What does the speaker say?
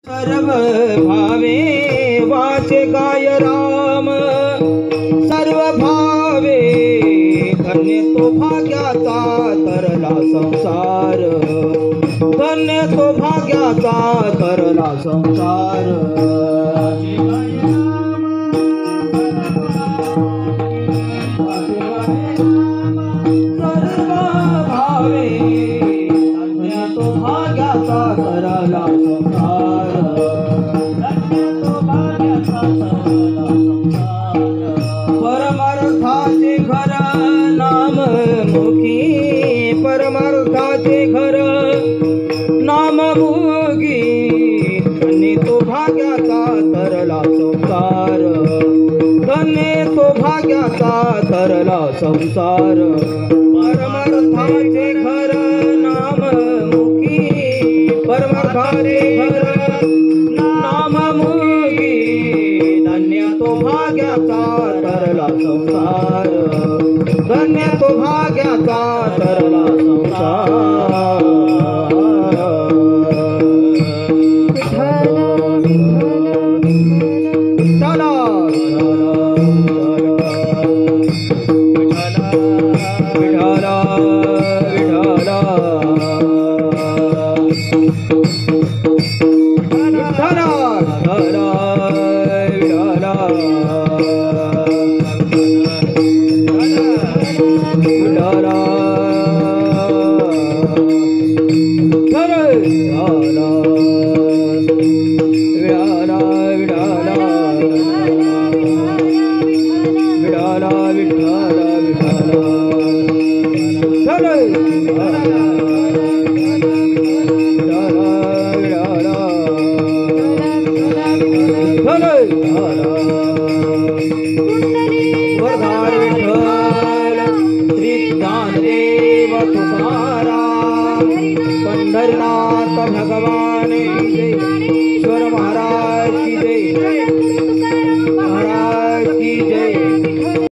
सर्व भावे वाचे गाय राम, सर्व भावे धन्य तो भाग्याचा तरला संसार, धन्य तो भाग्याचा तरला संसार। सर्व भावे धन्य तो भाग्याचा तरला संसार, परमार्थाचे घर नाममुखी, परमार्थाचे घर नाममुखी, धन्य तो भाग्याचा तरला संसार, धन्य तो भाग्याचा तरला संसार। परमार्थाचे घर नाममुखी, परमार्थाचे घर नाममुखी, धन्य तो भाग्याचा तरला संसार, धन्य तो भाग्याचा तरला संसार। पंढरनाथ भगवान जय।